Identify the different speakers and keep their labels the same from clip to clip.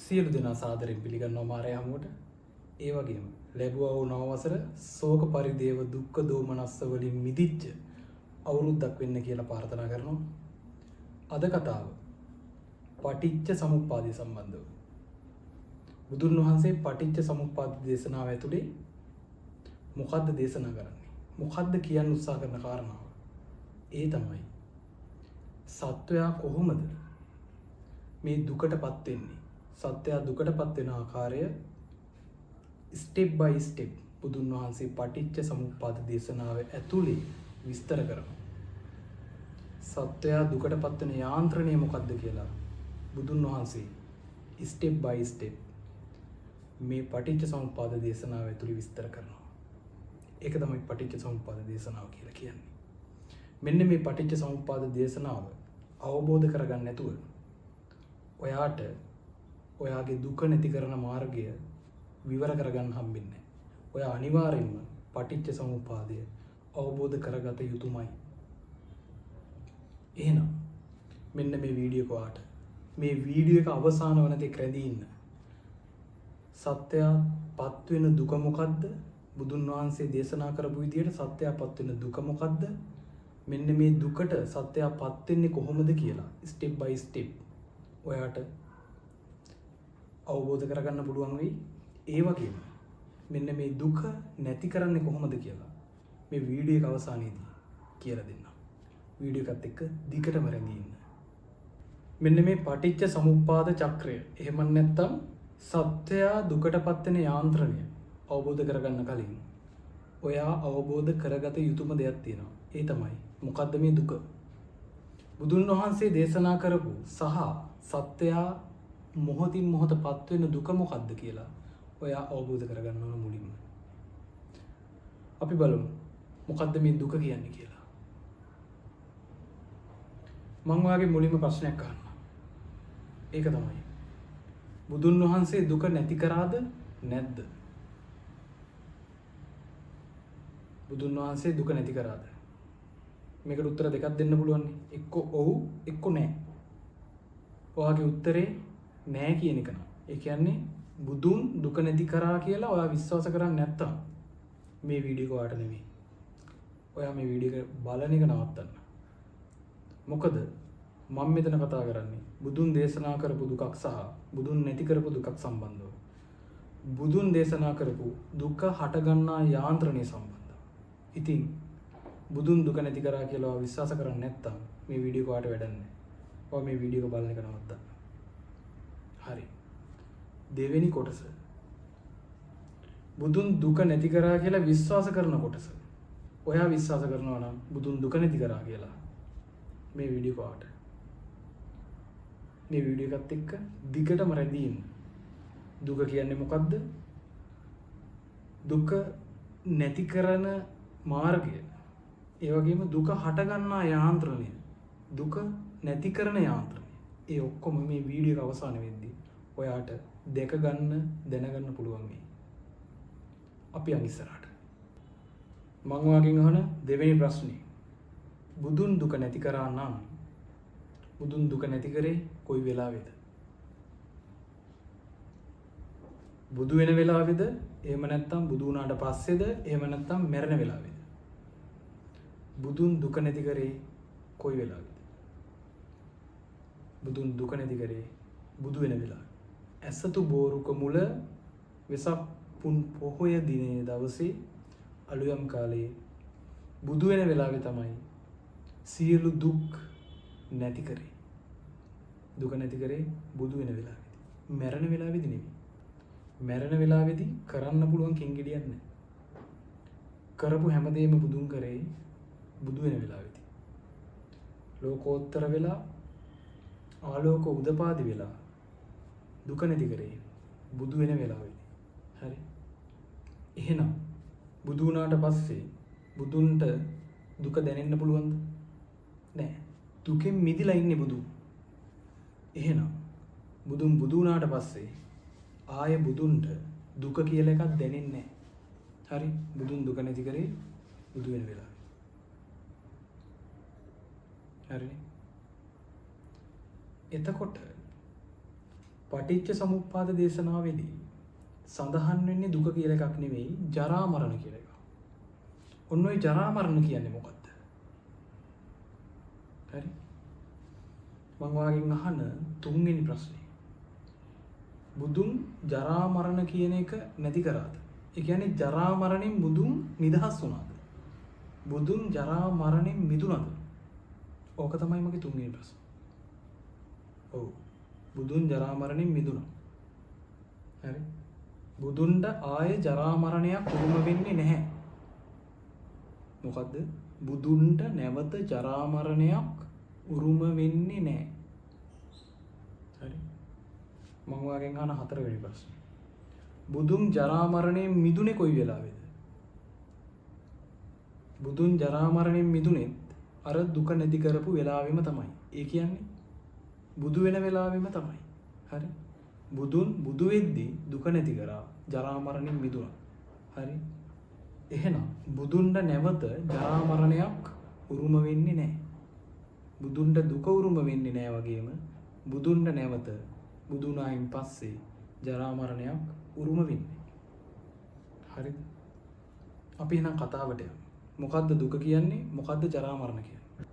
Speaker 1: සියලු දෙනා සාදරයෙන් පිළිගන්නවා මාරය හමුවට. ඒ වගේම ලැබුවා වූ නව වසර ශෝක පරිදේව දුක්ඛ දෝමනස්ස වලින් මිදිච්ච අවුරුද්දක් වෙන්න කියලා ප්‍රාර්ථනා කරනවා. අද කතාව පටිච්ච සමුප්පාදය සම්බන්ධව. බුදුන් වහන්සේ පටිච්ච සමුප්පාද දේශනාව ඇතුලේ මොකද්ද දේශනා කරන්නේ? මොකද්ද කියන්න උත්සාහ කරන කාරණාව? ඒ තමයි සත්වයා කොහොමද මේ දුකටපත් වෙන්නේ? සත්‍යය දුකටපත් වෙන ආකාරය ස්ටෙප් බයි ස්ටෙප් බුදුන් වහන්සේ පටිච්ච සමුප්පාද දේශනාව ඇතුලේ විස්තර කරනවා. සත්‍යය දුකටපත් වෙන යාන්ත්‍රණය මොකක්ද කියලා බුදුන් වහන්සේ ස්ටෙප් බයි ස්ටෙප් මේ පටිච්ච සමුප්පාද දේශනාව ඇතුලේ විස්තර කරනවා. ඒක තමයි පටිච්ච සමුප්පාද දේශනාව කියලා කියන්නේ. මෙන්න මේ පටිච්ච සමුප්පාද දේශනාව අවබෝධ කරගන්න නැතුව ඔයාට ඔයාගේ දුක නැති කරන මාර්ගය විවර කරගන්න හම්බෙන්නේ නැහැ. ඔයා අනිවාර්යෙන්ම පටිච්ච සමුප්පාදය අවබෝධ කරගත යුතුමයි. එහෙනම් මෙන්න මේ වීඩියෝ එක ඔයාට මේ වීඩියෝ එක අවසාන වන තෙක් රැඳී ඉන්න. සත්‍යයපත් වෙන දුක මොකද්ද? බුදුන් වහන්සේ දේශනා කරපු විදිහට සත්‍යයපත් වෙන දුක මොකද්ද? මෙන්න මේ දුකට සත්‍යයපත් වෙන්නේ කොහොමද කියලා ස්ටෙප් බයි ස්ටෙප් ඔයාට අවබෝධ කරගන්න පුළුවන් වෙයි. ඒ වගේම මෙන්න මේ දුක නැති කරන්නේ කොහොමද කියලා මේ වීඩියෝ එක අවසානයේදී කියලා දෙන්නම්. වීඩියෝ එකත් එක්ක දිගටම රැඳී ඉන්න. මෙන්න මේ පටිච්ච සමුප්පාද චක්‍රය. එහෙම නැත්නම් සත්‍යය දුකටපත් වෙන යාන්ත්‍රණය අවබෝධ කරගන්න කලින් ඔයා අවබෝධ කරගත යුතුම දෙයක් තියෙනවා. ඒ තමයි මොකද්ද මේ දුක? බුදුන් වහන්සේ දේශනා කරපු සහ සත්‍යය මොහොතින් මොහොතපත් වෙන දුක මොකද්ද කියලා ඔයා අවබෝධ කරගන්න ඕන මුලින්ම. අපි බලමු මොකද්ද මේ දුක කියන්නේ කියලා. මම ඔයාගේ මුලින්ම ප්‍රශ්නයක් අහන්නම්. ඒක තමයි බුදුන් වහන්සේ දුක නැති කරාද නැද්ද? බුදුන් වහන්සේ දුක නැති කරාද? මේකට උත්තර දෙකක් දෙන්න පුළුවන්. එක්ක ඔව් එක්ක නෑ. ඔයාගේ උත්තරේ නෑ කියන එක නම. ඒ කියන්නේ බුදුන් දුක නැති කරා කියලා ඔයා විශ්වාස කරන්නේ නැත්තම් මේ වීඩියෝ එක ඔයාට නෙමෙයි. ඔයා මේ වීඩියෝ එක බලන එක නවත්තන්න. මොකද මම මෙතන කතා කරන්නේ බුදුන් දේශනා කරපු දුකක් සහ බුදුන් නැති කරපු දුකක් සම්බන්ධව. බුදුන් දේශනා කරපු දුක හටගන්නා යාන්ත්‍රණය සම්බන්ධව. ඉතින් බුදුන් දුක නැති කරා කියලා ඔයා විශ්වාස කරන්නේ නැත්තම් මේ වීඩියෝ එක ඔයාට වැඩක් නැහැ. ඔයා මේ වීඩියෝ එක බලන එක නවත්තන්න. හරි. දෙවෙනි කොටස. බුදුන් දුක නැති කරා කියලා විශ්වාස කරන කොටස. ඔයා විශ්වාස කරනවා නම් බුදුන් දුක නැති කරා කියලා මේ වීඩියෝ එකට මේ වීඩියෝ එකත් එක්ක දිගටම රැඳී ඉන්න. දුක කියන්නේ මොකද්ද? දුක නැති කරන මාර්ගය. ඒ වගේම දුක හටගන්නා යාන්ත්‍රණය. දුක නැති කරන යාන්ත්‍රණය. ඒ ඔක්කොම මේ වීඩියෝ එක අවසාන වෙද්දී ඔයාට දැක ගන්න දැනගන්න පුළුවන් වෙයි. අපි යන් ඉස්සරහට. මම ඔයාගෙන් අහන දෙවෙනි ප්‍රශ්නේ. බුදුන් දුක නැති කරා නම් බුදුන් දුක නැති කරේ කොයි වෙලාවේද? බුදු වෙන වෙලාවේද? එහෙම නැත්නම් බුදු වුණාට පස්සේද? එහෙම නැත්නම් මැරෙන වෙලාවේද? බුදුන් දුක නැති කරේ කොයි වෙලාවේද? බුදුන් දුක නැති කරේ බුදු වෙන වෙලාවේ. ඇසතු බෝරුක මුල වෙසක් පුන් පොහොය දිනේ දවසේ අලුයම් කාලේ බුදු වෙන වෙලාවේ තමයි සියලු දුක් නැති කරේ. දුක නැති කරේ බුදු වෙන වෙලාවේදී. මැරෙන වෙලාවේදී නෙමෙයි. මැරෙන වෙලාවේදී කරන්න පුළුවන් කිංගිඩියක් නැහැ. කරපු හැමදේම බුදුන් කරේ බුදු වෙන වෙලාවේදී. ලෝකෝත්තර වෙලා ආලෝක උදපාදි වෙලා දුක නැති කරේ බුදු වෙන වෙලාවේදී. හරි. එහෙනම් බුදු වුණාට පස්සේ බුදුන්ට දුක දැනෙන්න පුළුවන්ද? නෑ. දුකෙන් මිදිලා ඉන්නේ බුදු. එහෙනම් බුදුන් බුදු වුණාට පස්සේ ආය බුදුන්ට දුක කියලා එකක් දැනෙන්නේ නෑ. හරි. බුදුන් දුක නැති කරේ බුදු වෙන වෙලාවේ. හරි. එතකොට පටිච්ච සමුප්පාද දේශනාවේදී සඳහන් වෙන්නේ දුක කියලා එකක් නෙවෙයි ජරා මරණ කියලා එකක්. ඔන්න ඔය ජරා මරණ කියන්නේ මොකක්ද? හරි. මම වාගෙන් අහන තුන්වෙනි ප්‍රශ්නේ. බුදුන් ජරා මරණ කියන එක නැති කරාද? ඒ කියන්නේ ජරා මරණයෙන් බුදුන් නිදහස් වුණාද? බුදුන් ජරා මරණයෙන් මිදුණාද? ඕක තමයි මගේ තුන්වෙනි ප්‍රශ්නේ. ඔව්. බුදුන් ජරා මරණයෙන් මිදුණා. හරි. බුදුන්ට ආයේ ජරා මරණයක් උරුම වෙන්නේ නැහැ. මොකද්ද? බුදුන්ට නැවත ජරා මරණයක් උරුම වෙන්නේ නැහැ. හරි. මම වාගෙන් අහන හතරවෙනි ප්‍රශ්නේ. බුදුන් ජරා මරණයෙන් මිදුනේ කොයි වෙලාවේද? බුදුන් ජරා මරණයෙන් මිදුනේ අර දුක නැති කරපු වෙලාවෙම තමයි. ඒ කියන්නේ බුදු වෙන වෙලාවෙම තමයි. හරි. බුදුන් බුදු වෙද්දී දුක නැති කරා ජරා මරණයෙන් මිදුණා. හරි. එහෙනම් බුදුන්ට නැවත ජරා මරණයක් උරුම වෙන්නේ නැහැ. බුදුන්ට දුක උරුම වෙන්නේ නැහැ වගේම බුදුන්ට නැවත බුදුනායින් පස්සේ ජරා මරණයක් උරුම වෙන්නේ. හරිද? අපි එහෙනම් කතාවට යමු. මොකද්ද දුක කියන්නේ? මොකද්ද ජරා මරණ කියන්නේ?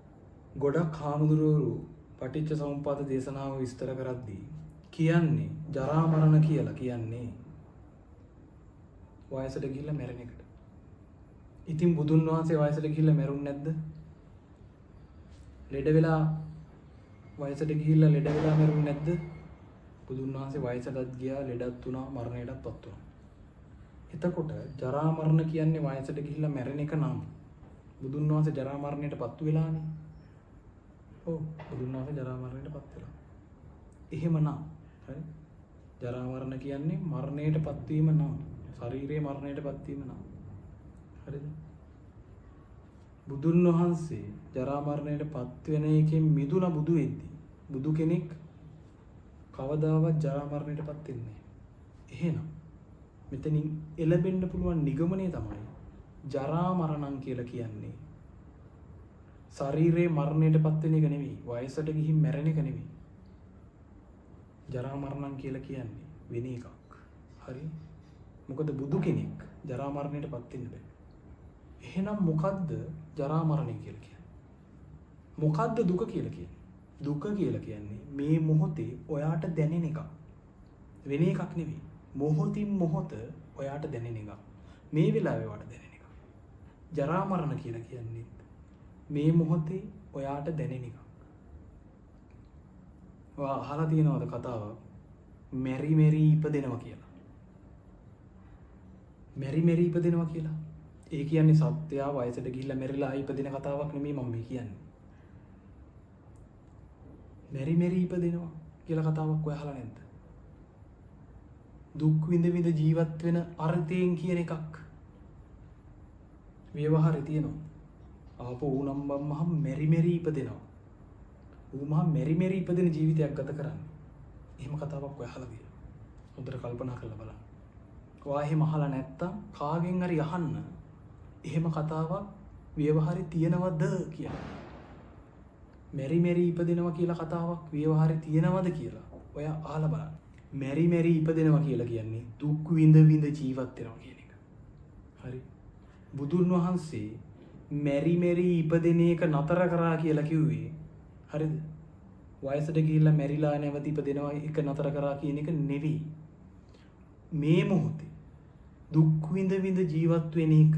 Speaker 1: ගොඩක් හාමුදුරුවෝ පටිච්ච සමුප්පාද දේශනාව විස්තර කරද්දී කියන්නේ ජරා මරණ කියලා කියන්නේ වයසට ගිහිල්ලා මැරෙන එකට. ඉතින් බුදුන් වහන්සේ වයසට ගිහිල්ලා මැරුන්නේ නැද්ද? ලෙඩ වෙලා වයසට ගිහිල්ලා ලෙඩ වෙලා මැරුන්නේ නැද්ද? බුදුන් වහන්සේ වයසටත් ගියා, ලෙඩත් වුණා, මරණයටත්පත් වුණා. එතකොට ජරා මරණ කියන්නේ වයසට ගිහිල්ලා මැරෙන එක නම් බුදුන් වහන්සේ ජරා මරණයටපත් වෙලානේ. ඔව් බුදුන් වහන්සේ ජරා මරණයටපත් වෙලා. එහෙමනම් හරි ජරා මරණ කියන්නේ මරණයටපත් වීම නම් ශරීරයේ මරණයටපත් වීම නම් හරිද? බුදුන් වහන්සේ ජරා මරණයටපත් වෙන එකෙන් මිදුණා බුදු වෙද්දී. බුදු කෙනෙක් කවදාවත් ජරා මරණයටපත් වෙන්නේ නැහැ. එහෙනම් මෙතනින් එළබෙන්න පුළුවන් නිගමනය තමයි ජරා මරණම් කියලා කියන්නේ ශරීරයේ මරණයටපත් වෙන එක නෙවෙයි, වයසට ගිහින් මැරෙන එක නෙවෙයි. ජරා මරණම් කියලා කියන්නේ වෙන එකක්. හරි? මොකද බුදු කෙනෙක් ජරා මරණයටපත් වෙන්න බෑ. එහෙනම් මොකද්ද ජරා මරණය කියලා කියන්නේ? මොකද්ද දුක කියලා කියන්නේ? දුක කියලා කියන්නේ මේ මොහොතේ ඔයාට දැනෙන එක. වෙන එකක් නෙවෙයි. මොහොතින් මොහොත ඔයාට දැනෙන එක. මේ වෙලාවේ ඔයාට දැනෙන එක. ජරා මරණ කියලා කියන්නේ මේ මොහොතේ ඔයාට දැනෙන එක. ඔයා අහලා තියෙනවද කතාව මෙරි මෙරි ඉපදෙනවා කියලා? මෙරි මෙරි ඉපදෙනවා කියලා. ඒ කියන්නේ සත්‍යය වයසට ගිහිල්ලා මෙරිලා ඉපදින කතාවක් නෙමෙයි මම මේ කියන්නේ. මෙරි මෙරි ඉපදෙනවා කියලා කතාවක් ඔය අහලා නැද්ද? දුක් විඳ විඳ ජීවත් වෙන අර්ථයෙන් කියන එකක්. ව්‍යවහාරේ තියෙනවා. ආපෝ ඌනම් මම මෙරි මෙරි ඉපදෙනවා. ඌ මම මෙරි මෙරි ඉපදෙන ජීවිතයක් ගත කරන්නේ. එහෙම කතාවක් ඔය අහලා තියෙනවා. හොඳට කල්පනා කරලා බලන්න. ඔයා එහෙම අහලා නැත්තම් කාගෙන් හරි අහන්න. එහෙම කතාවක් ව්‍යවහාරේ තියෙනවද කියලා. මෙරි මෙරි ඉපදෙනවා කියලා කතාවක් ව්‍යවහාරේ තියෙනවද කියලා ඔයා අහලා බලන්න. මෙරි මෙරි ඉපදෙනවා කියලා කියන්නේ දුක් විඳ විඳ ජීවත් වෙනවා කියන එක. හරි. බුදුන් වහන්සේ මෙරි මෙරි ඉපදෙන එක නතර කරා කියලා කිව්වේ. හරිද? වයසට ගිහිල්ලා මෙරිලා නැවත ඉපදෙනවා එක නතර කරා කියන එක නෙවෙයි. මේ මොහොතේ දුක් විඳ විඳ ජීවත් වෙන එක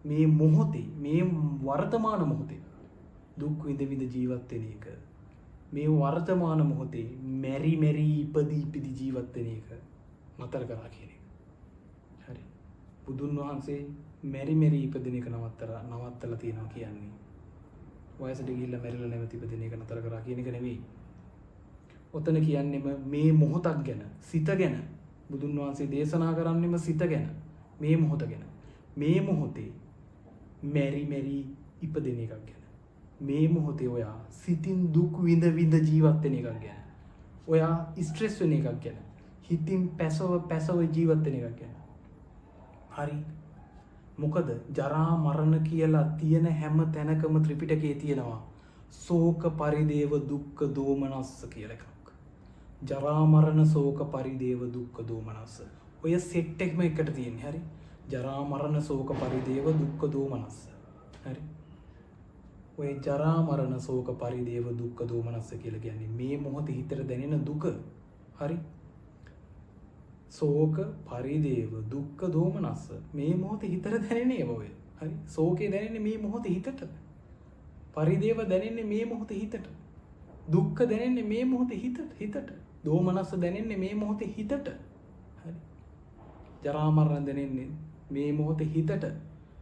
Speaker 1: මේ මොහොතේ මේ වර්තමාන මොහොතේ දුක් විඳ විඳ ජීවත් වෙන එක මේ වර්තමාන මොහොතේ මෙරි මෙරි ඉපදි ජීවත් වෙන එක නතර කරා කියන එක. හරි. බුදුන් වහන්සේ මෙරි මෙරි ඉපදින එක නවත්තලා තියෙනවා කියන්නේ වයසට ගිහිල්ලා මෙරිලා නැවත ඉපදින එක නතර කරා කියන එක නෙවෙයි. ඔතන කියන්නේම මේ මොහොතක් ගැන සිත ගැන බුදුන් වහන්සේ දේශනා කරන්නේම සිත ගැන මේ මොහොත ගැන මේ මොහොතේ මෙරි මෙරි ඉපදින එකක් ගැන මේ මොහොතේ ඔයා සිතින් දුක් විඳ විඳ ජීවත් වෙන එකක් ගැන ඔයා ස්ට්‍රෙස් වෙන එකක් ගැන හිතින් පැසව ජීවත් වෙන එකක් ගැන. හරි. මොකද ජරා මරණ කියලා තියෙන හැම තැනකම ත්‍රිපිටකයේ තියෙනවා ශෝක පරිදේව දුක්ඛ දෝමනස්ස කියලා එකක්. ජරා මරණ ශෝක පරිදේව දුක්ඛ දෝමනස්ස. ඔය සෙට් එකම එකට තියෙන්නේ. හරි. ජරා මරණ ශෝක පරිදේව දුක්ඛ දෝමනස්ස. හරි. ඔය ජරා මරණ ශෝක පරිදේව දුක්ඛ දෝමනස්ස කියලා කියන්නේ මේ මොහොතේ හිතට දැනෙන දුක. හරි. ශෝක පරිදේව දුක්ඛ දෝමනස්ස මේ මොහොතේ හිතට දැනෙන ඒවා ඔය. හරි. ශෝකේ දැනෙන්නේ මේ මොහොතේ හිතට. පරිදේව දැනෙන්නේ මේ මොහොතේ හිතට. දුක්ඛ දැනෙන්නේ මේ මොහොතේ හිතට. දෝමනස්ස දැනෙන්නේ මේ මොහොතේ හිතට. හරි. ජරා මරණ දැනෙන්නේ මේ මොහොතේ හිතට.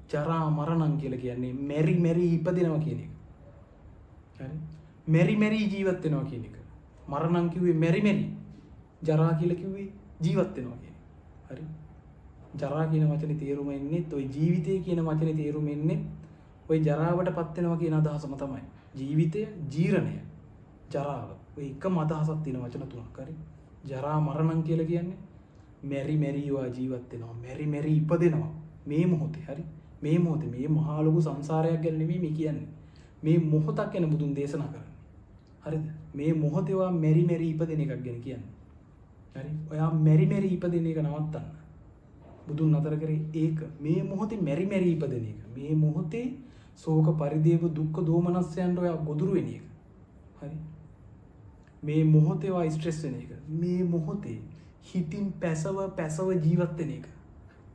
Speaker 1: ජරා මරණම් කියලා කියන්නේ මෙරි මෙරි ඉපදිනවා කියන එක. හරි. මෙරි මෙරි ජීවත් වෙනවා කියන එක. මරණම් කිව්වේ මෙරි මෙරි. ජරා කියලා කිව්වේ ජීවත් වෙනවා කියන එක. හරි. ජරා කියන වචනේ තේරුම එන්නේ ඔය ජීවිතය කියන වචනේ තේරුම එන්නේ ඔය ජරාවටපත් වෙනවා කියන අදහසම තමයි. ජීවිතය, ජීරණය, ජරාව. ඔය එකම අදහසක් තියෙන වචන තුනක්. හරි. ජරා මරණම් කියලා කියන්නේ මෙරි මෙරිවා ජීවත් වෙනවා. මෙරි මෙරි ඉපදෙනවා. මේ මොහොතේ. හරි. මේ මොහොතේ මේ මහා ලොකු සංසාරයක් ගැන නෙමෙයි මේ කියන්නේ. මේ මොහොතක් ගැන බුදුන් දේශනා කරන්නේ. හරිද? මේ මොහොතේවා මෙරි මෙරි ඉපදෙන එකක් ගැන කියන්නේ. හරි. ඔයා මෙරි මෙරි ඉපදෙන එක නවත්තන්න. බුදුන් අතර කරේ ඒක. මේ මොහොතේ මෙරි මෙරි ඉපදෙන එක. මේ මොහොතේ ශෝක පරිදේව දුක්ඛ දෝමනස්යන්ට ඔයා ගොදුරු වෙන එක. හරි. මේ මොහොතේ ඔයා ස්ට්‍රෙස් වෙන එක. මේ මොහොතේ හිතින් පැසව ජීවත් වෙන එක.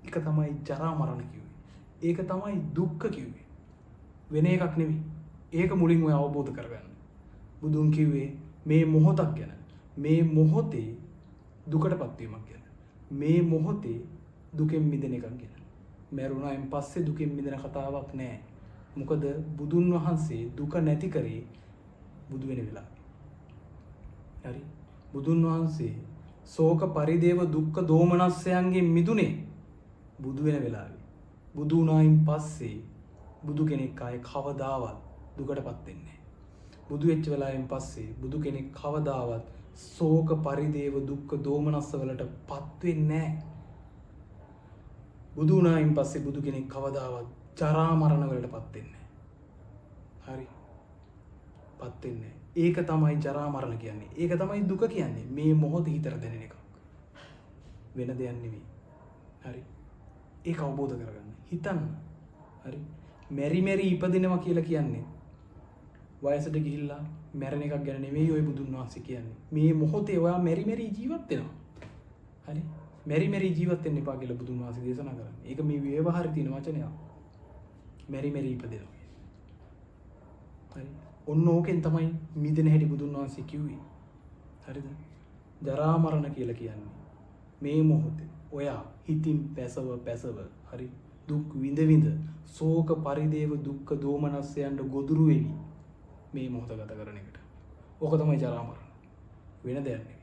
Speaker 1: ඒක තමයි ජරා මරණ කිව්වේ. ඒක තමයි දුක්ඛ කිව්වේ. වෙන එකක් නෙවෙයි. ඒක මුලින්ම ඔය අවබෝධ කරගන්න. බුදුන් කිව්වේ මේ මොහොතක් ගැන. මේ මොහොතේ දුකටපත් වීමක් ගැන. මේ මොහොතේ දුකෙන් මිදෙන එකක් ගැන. මරුණායින් පස්සේ දුකෙන් මිදෙන කතාවක් නෑ. මොකද බුදුන් වහන්සේ දුක නැති කරේ බුදු වෙන වෙලාවේ. හරි. බුදුන් වහන්සේ ශෝක පරිදේව දුක්ඛ දෝමනස්යන්ගෙන් මිදුනේ බුදු වෙන වෙලාවේ. බුදු වුණායින් පස්සේ බුදු කෙනෙක් ආයේ කවදාවත් දුකටපත් වෙන්නේ නැහැ. බුදු වෙච්ච වෙලාවෙන් පස්සේ බුදු කෙනෙක් කවදාවත් ශෝක පරිදේව දුක්ඛ දෝමනස්ස වලටපත් වෙන්නේ නැහැ. බුදු වුණායින් පස්සේ බුදු කෙනෙක් කවදාවත් ජරා මරණ වලටපත් වෙන්නේ නැහැ. හරි. පත් වෙන්නේ නැහැ. ඒක තමයි ජරා මරණ කියන්නේ. ඒක තමයි දුක කියන්නේ. මේ මොහොතේ හිතට දැනෙන එකක්. වෙන දෙයක් නෙවෙයි. හරි. ඒක අවබෝධ කරගන්න. හිතන්න. හරි. මෙරි මෙරි ඉපදිනවා කියලා කියන්නේ වයසට ගිහිල්ලා මැරෙන එකක් ගැන නෙවෙයි ඔය බුදුන් වහන්සේ කියන්නේ. මේ මොහොතේ ඔයා මෙරි මෙරි ජීවත් වෙනවා. හරි. මෙරි මෙරි ජීවත් වෙන්න එපා කියලා බුදුන් වහන්සේ දේශනා කරන්නේ. ඒක මේ ව්‍යවහාරේ තියෙන වචනයක්. මෙරි මෙරි ඉපදෙනවා. හරි. ඔන්න ඕකෙන් තමයි මිදෙන හැටි බුදුන් වහන්සේ කිව්වේ. හරිද? ජරා මරණ කියලා කියන්නේ මේ මොහොතේ ඔයා හිතින් පැසව හරි දුක් විඳ ශෝක පරිදේව දුක්ඛ දෝමනස්යන්ට ගොදුරු වෙවි මේ මොහොත ගත කරන එකට. ඕක තමයි ජරා මරණ. වෙන දෙයක් නෙවෙයි.